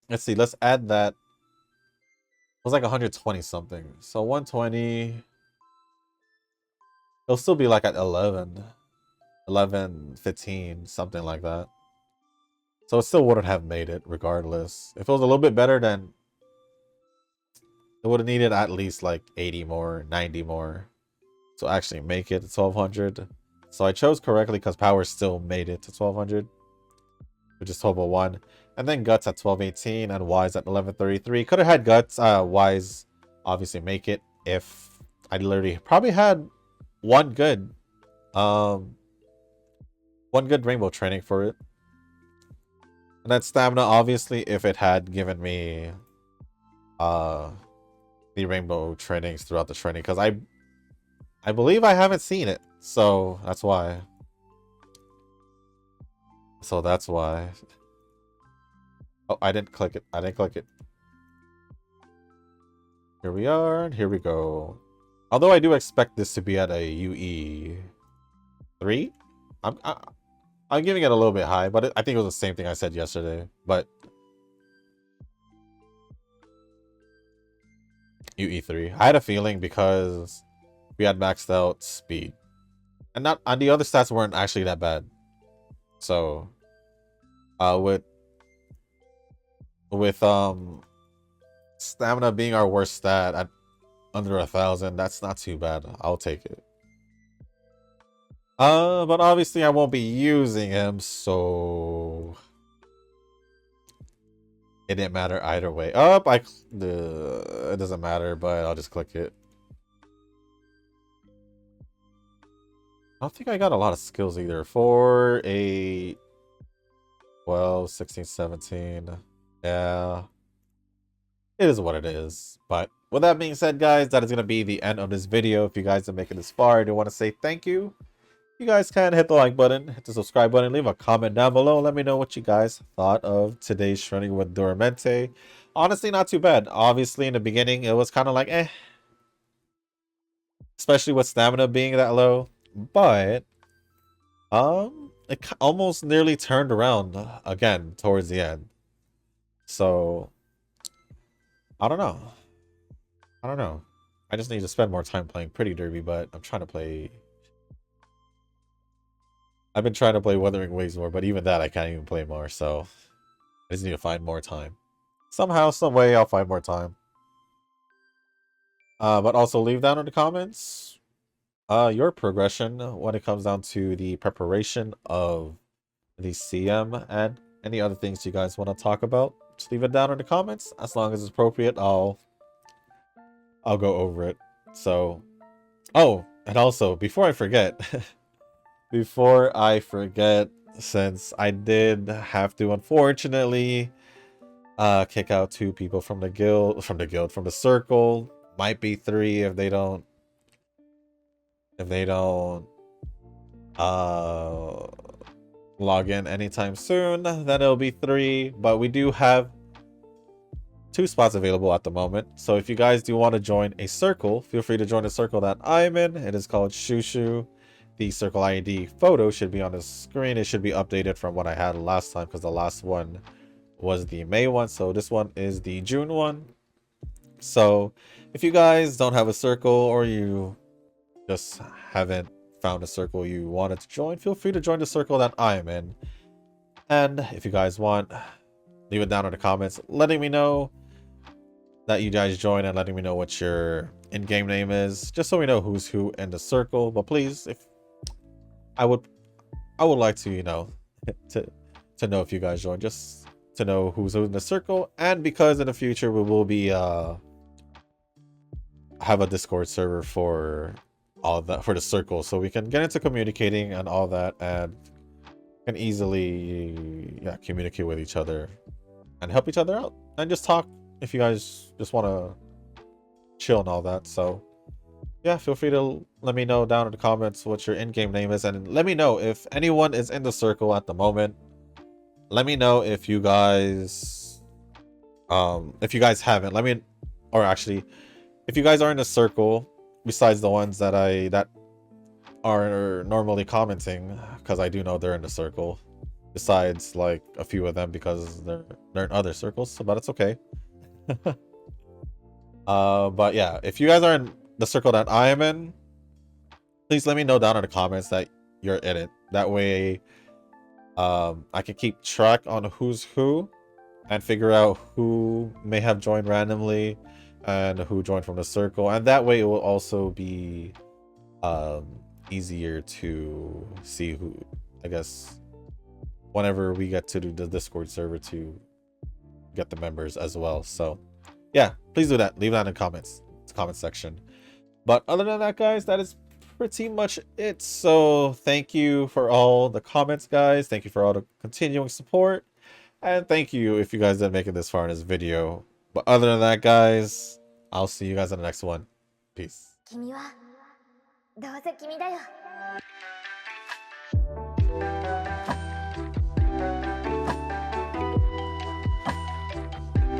Speaker 1: let's see, let's add that. It was like 120 something. So 120. It'll still be like at 11. 11, 15, something like that. So it still wouldn't have made it regardless. If it was a little bit better, then it would have needed at least like 80 more, 90 more to actually make it to 1200. So I chose correctly because power still made it to 1200, which is 1201. And then guts at 1218 and wise at 1133. Could have had guts, wise obviously make it if I literally probably had one good rainbow training for it. And then stamina, obviously, if it had given me the rainbow trainings throughout the training, because I believe I haven't seen it, so that's why. So that's why. Oh, I didn't click it. I didn't click it. Here we are, and here we go. Although I do expect this to be at a UE 3. I'm giving it a little bit high, but I think it was the same thing I said yesterday. But UE3. I had a feeling because we had maxed out speed. And not on the other stats weren't actually that bad. So with stamina being our worst stat at under 1,000, that's not too bad. I'll take it. But obviously I won't be using him, so it didn't matter either way. It doesn't matter, but I'll just click it. I don't think I got a lot of skills either. 4, 8, 12, 16, 17. Yeah. It is what it is. But with that being said, guys, that is going to be the end of this video. If you guys are making this far, I do want to say thank you. You guys can hit the like button, hit the subscribe button, leave a comment down below. Let me know what you guys thought of today's training with Duramente. Honestly, not too bad. Obviously, in the beginning, it was kind of like, eh. Especially with stamina being that low. But, it almost nearly turned around again towards the end. So, I don't know. I just need to spend more time playing Pretty Derby, but I'm trying to play... I've been trying to play Wuthering Waves more, but even that I can't even play more, so I just need to find more time. Somehow, some way, I'll find more time. But also leave down in the comments your progression when it comes down to the preparation of the CM and any other things you guys want to talk about. Just leave it down in the comments. As long as it's appropriate, I'll go over it. So, oh, and also before I forget. Since I did have to unfortunately kick out 2 people from the circle, might be 3 if they don't log in anytime soon, then it'll be 3, but we do have 2 spots available at the moment. So if you guys do want to join a circle, feel free to join the circle that I'm in. It is called Shushu. The circle ID photo should be on the screen. It should be updated from what I had last time because the last one was the May one. So this one is the June one. So if you guys don't have a circle or you just haven't found a circle you wanted to join, feel free to join the circle that I am in. And if you guys want, leave it down in the comments letting me know that you guys join and letting me know what your in-game name is, just so we know who's who in the circle. But please, if I would like to, to know if you guys join, just to know who's in the circle. And because in the future we will be have a Discord server for all of that, for the circle, so we can get into communicating and all that, and can easily communicate with each other and help each other out and just talk if you guys just want to chill and all that. So yeah, feel free to let me know down in the comments what your in-game name is, and let me know if anyone is in the circle at the moment. Let me know if you guys If you guys haven't, let me, or actually, if you guys are in a circle, besides the ones that are normally commenting, because I do know they're in the circle, besides like a few of them because they're in other circles, so but it's okay. But yeah, if you guys are in the circle that I am in, please let me know down in the comments that you're in it. That way, I can keep track on who's who and figure out who may have joined randomly and who joined from the circle. And that way it will also be easier to see who, I guess, whenever we get to do the Discord server to get the members as well. So yeah, please do that. Leave that in the comment section. But other than that, guys, that is pretty much it. So thank you for all the comments, guys. Thank you for all the continuing support. And thank you if you guys didn't make it this far in this video. But other than that, guys, I'll see you guys in the next one. Peace.